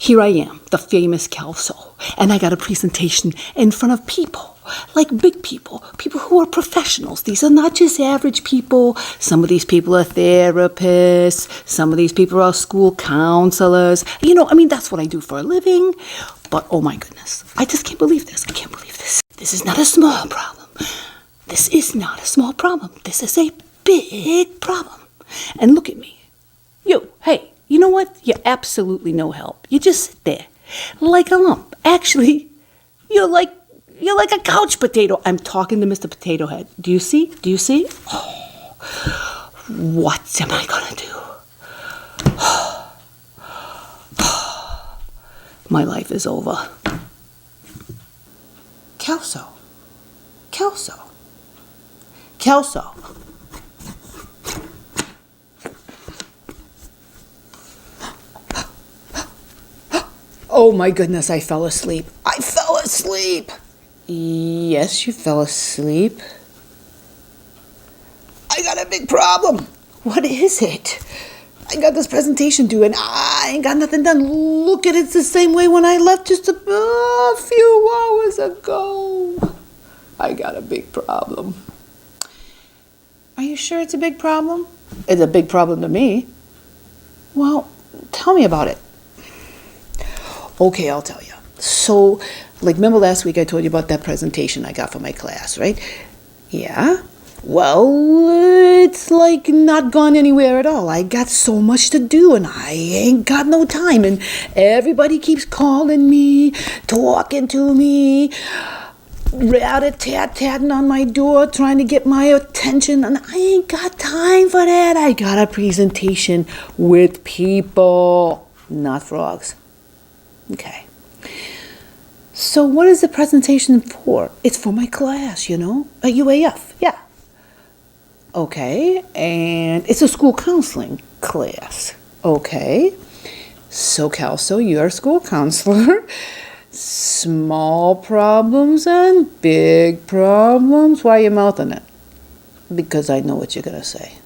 here I am, the famous Kelso, and I got a presentation in front of people, like big people who are professionals. These are not just average people. Some of these people are therapists. Some of these people are school counselors. That's what I do for a living. But oh my goodness, I just can't believe this. I can't believe this. This is not a small problem. This is not a small problem. This is a big problem. And look at me. Hey, you know what? You're absolutely no help. You just sit there like a lump. Actually, you're like a couch potato. I'm talking to Mr. Potato Head. Do you see? Oh, what am I going to do? My life is over. Kelso. Oh my goodness, I fell asleep. Yes, you fell asleep. I got a big problem. What is it? I got this presentation due and I ain't got nothing done. Look at it, it's the same way when I left just a few hours ago. I got a big problem. Are you sure it's a big problem? It's a big problem to me. Well, tell me about it. Okay, I'll tell you. So, remember last week I told you about that presentation I got for my class, right? Yeah? Well, it's not gone anywhere at all. I got so much to do and I ain't got no time. And everybody keeps calling me, talking to me, rat-a-tat-tatting on my door, trying to get my attention. And I ain't got time for that. I got a presentation with people, not frogs. Okay. So what is the presentation for? It's for my class, at UAF. Yeah. Okay. And it's a school counseling class. Okay. So, Kelso, you're a school counselor. Small problems and big problems. Why are you mouthing it? Because I know what you're going to say.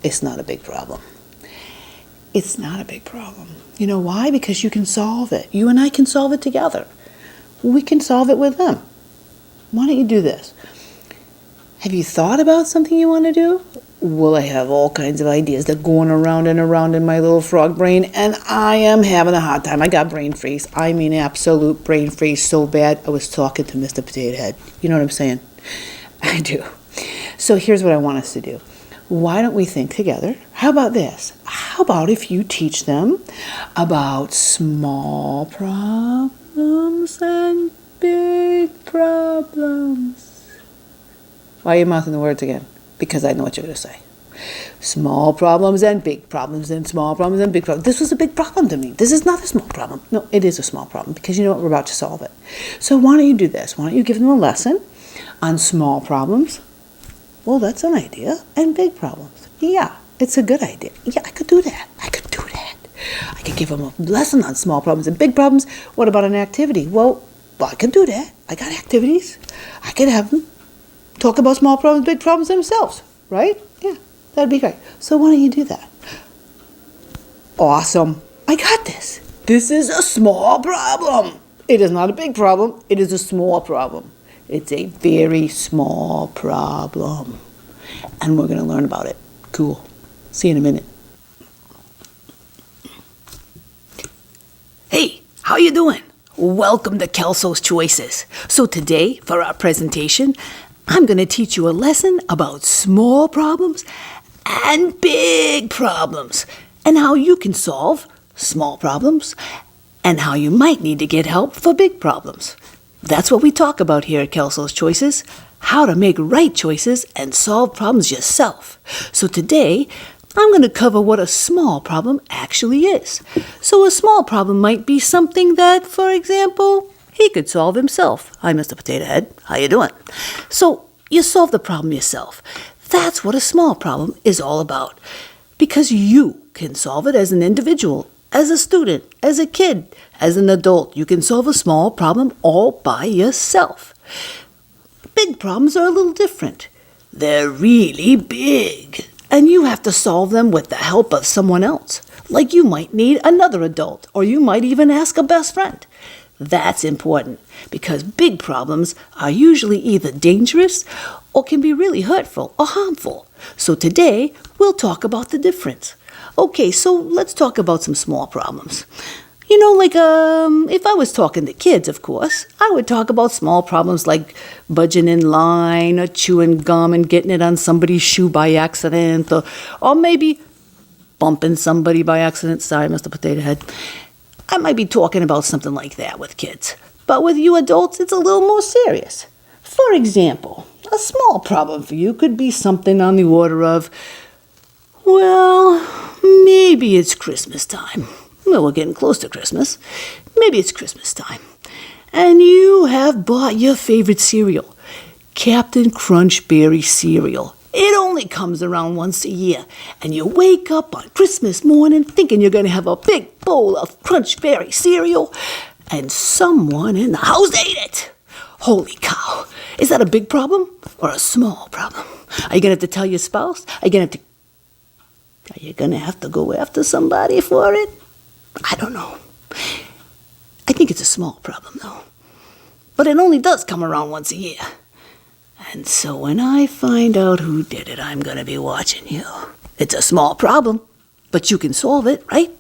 It's not a big problem. It's not a big problem. You know why? Because you can solve it. You and I can solve it together. We can solve it with them. Why don't you do this? Have you thought about something you want to do? Well, I have all kinds of ideas that are going around and around in my little frog brain, and I am having a hard time. I got brain freeze. I mean absolute brain freeze so bad, I was talking to Mr. Potato Head. You know what I'm saying? I do. So here's what I want us to do. Why don't we think together? How about this? How about if you teach them about small problems and big problems? Why are you mouthing the words again? Because I know what you're going to say. Small problems and big problems and small problems and big problems. This was a big problem to me. This is not a small problem. No, it is a small problem because you know what? We're about to solve it. So why don't you do this? Why don't you give them a lesson on small problems? Well, that's an idea. And big problems. Yeah, it's a good idea. Yeah, I could do that. I could give them a lesson on small problems and big problems. What about an activity? Well, I could do that. I got activities. I could have them talk about small problems, big problems themselves, right? Yeah, that'd be great. So why don't you do that? Awesome. I got this. This is a small problem. It is not a big problem. It is a small problem. It's a very small problem. And we're going to learn about it. Cool. See you in a minute. Hey, how you doing? Welcome to Kelso's Choices. So today, for our presentation, I'm going to teach you a lesson about small problems and big problems, and how you can solve small problems, and how you might need to get help for big problems. That's what we talk about here at Kelso's Choices, how to make right choices and solve problems yourself. So today, I'm going to cover what a small problem actually is. So a small problem might be something that, for example, he could solve himself. Hi, Mr. Potato Head. How you doing? So you solve the problem yourself. That's what a small problem is all about. Because you can solve it as an individual, as a student, as a kid, as an adult. You can solve a small problem all by yourself. Big problems are a little different. They're really big, and you have to solve them with the help of someone else. Like you might need another adult, or you might even ask a best friend. That's important because big problems are usually either dangerous or can be really hurtful or harmful. So today, we'll talk about the difference. Okay, so let's talk about some small problems. If I was talking to kids, of course, I would talk about small problems like budging in line or chewing gum and getting it on somebody's shoe by accident or maybe bumping somebody by accident. Sorry, Mr. Potato Head. I might be talking about something like that with kids. But with you adults, it's a little more serious. For example, a small problem for you could be something on the order of, well, maybe it's Christmas time. Well, we're getting close to Christmas. Maybe it's Christmas time. And you have bought your favorite cereal, Captain Crunch Berry cereal. It only comes around once a year. And you wake up on Christmas morning thinking you're going to have a big bowl of Crunch Berry cereal. And someone in the house ate it. Holy cow. Is that a big problem or a small problem? Are you going to have to tell your spouse? Are you going to have to go after somebody for it? I don't know. I think it's a small problem, though. But it only does come around once a year. And so when I find out who did it, I'm going to be watching you. It's a small problem, but you can solve it, right?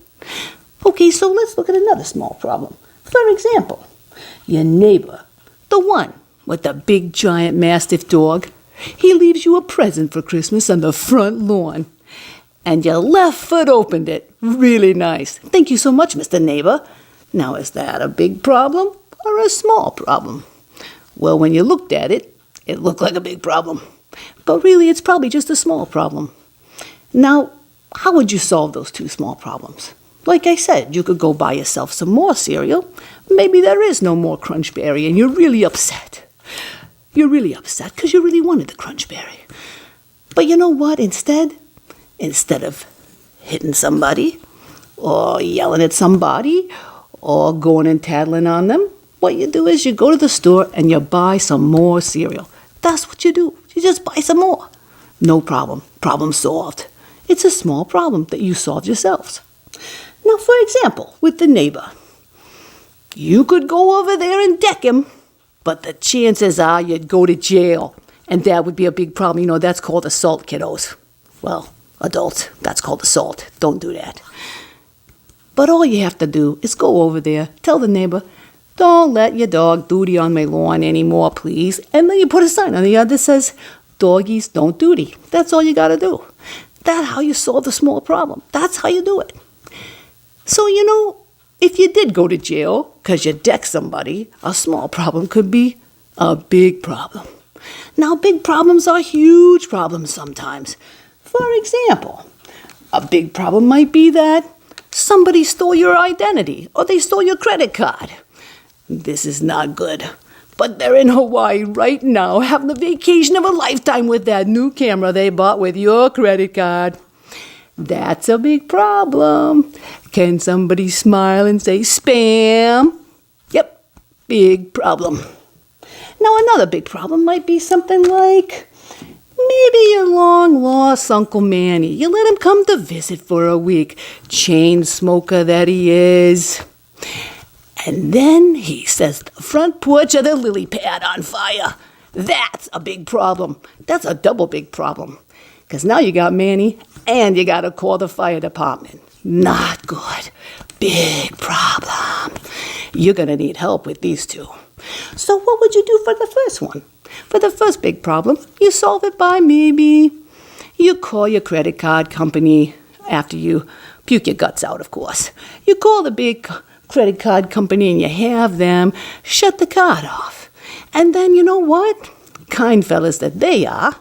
Okay, so let's look at another small problem. For example, your neighbor, the one with the big giant Mastiff dog, he leaves you a present for Christmas on the front lawn. And your left foot opened it. Really nice. Thank you so much, Mr. Neighbor. Now, is that a big problem or a small problem? Well, when you looked at it, it looked like a big problem. But really, it's probably just a small problem. Now, how would you solve those two small problems? Like I said, you could go buy yourself some more cereal. Maybe there is no more Crunch Berry and you're really upset. You're really upset because you really wanted the Crunch Berry. But you know what? Instead of hitting somebody or yelling at somebody or going and tattling on them, what you do is you go to the store and you buy some more cereal. That's what you do. You just buy some more. No problem. Problem solved. It's a small problem that you solved yourselves. Now, for example, with the neighbor, you could go over there and deck him, but the chances are you'd go to jail, and that would be a big problem. You know, that's called assault, kiddos. Well, adults, that's called assault. Don't do that. But all you have to do is go over there, tell the neighbor, don't let your dog duty on my lawn anymore, please. And then you put a sign on the yard that says, doggies don't duty. That's all you got to do. That's how you solve the small problem. That's how you do it. So, if you did go to jail because you decked somebody, a small problem could be a big problem. Now, big problems are huge problems sometimes. For example, a big problem might be that somebody stole your identity or they stole your credit card. This is not good. But they're in Hawaii right now having the vacation of a lifetime with that new camera they bought with your credit card. That's a big problem. Can somebody smile and say spam? Yep, big problem. Now another big problem might be something like maybe your long-lost Uncle Manny. You let him come to visit for a week. Chain smoker that he is. And then he sets the front porch of the lily pad on fire. That's a big problem. That's a double big problem. Because now you got Manny and you got to call the fire department. Not good. Big problem. You're going to need help with these two. So what would you do for the first one? For the first big problem, you solve it by maybe you call your credit card company after you puke your guts out, of course. You call the big credit card company and you have them shut the card off. And then you know what? Kind fellas that they are,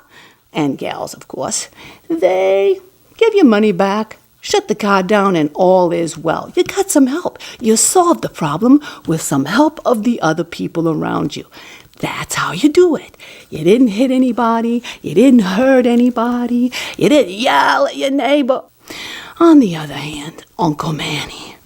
and gals, of course, they give you money back, shut the card down, and all is well. You got some help. You solved the problem with some help of the other people around you. That's how you do it. You didn't hit anybody. You didn't hurt anybody. You didn't yell at your neighbor. On the other hand, Uncle Manny,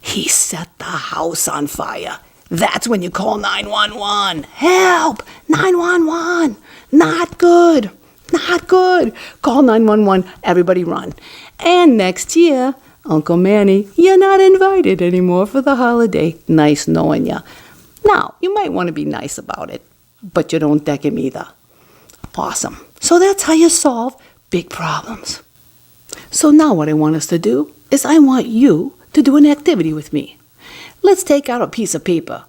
he set the house on fire. That's when you call 911. Help! 911! Not good. Not good. Call 911. Everybody run. And next year, Uncle Manny, you're not invited anymore for the holiday. Nice knowing ya. Now, you might want to be nice about it, but you don't deck him either. Awesome. So that's how you solve big problems. So now what I want us to do is I want you to do an activity with me. Let's take out a piece of paper.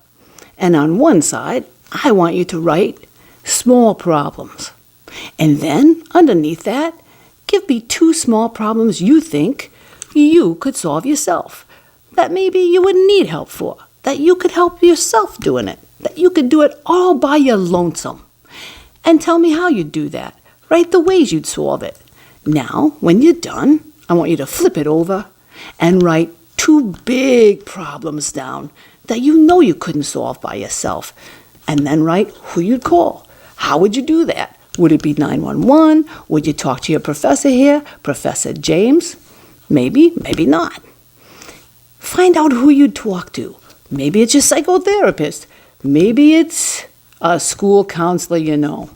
And on one side, I want you to write small problems. And then, underneath that, give me 2 small problems you think you could solve yourself, that maybe you wouldn't need help for, that you could help yourself doing it, that you could do it all by your lonesome. And tell me how you'd do that. Write the ways you'd solve it. Now, when you're done, I want you to flip it over and write 2 big problems down that you know you couldn't solve by yourself. And then write who you'd call. How would you do that? Would it be 911? Would you talk to your professor here, Professor James? Maybe, maybe not. Find out who you'd talk to. Maybe it's your psychotherapist. Maybe it's a school counselor you know.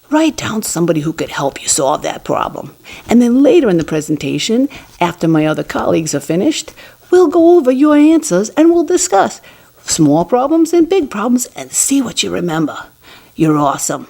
Write down somebody who could help you solve that problem. And then later in the presentation, after my other colleagues are finished, we'll go over your answers and we'll discuss small problems and big problems and see what you remember. You're awesome.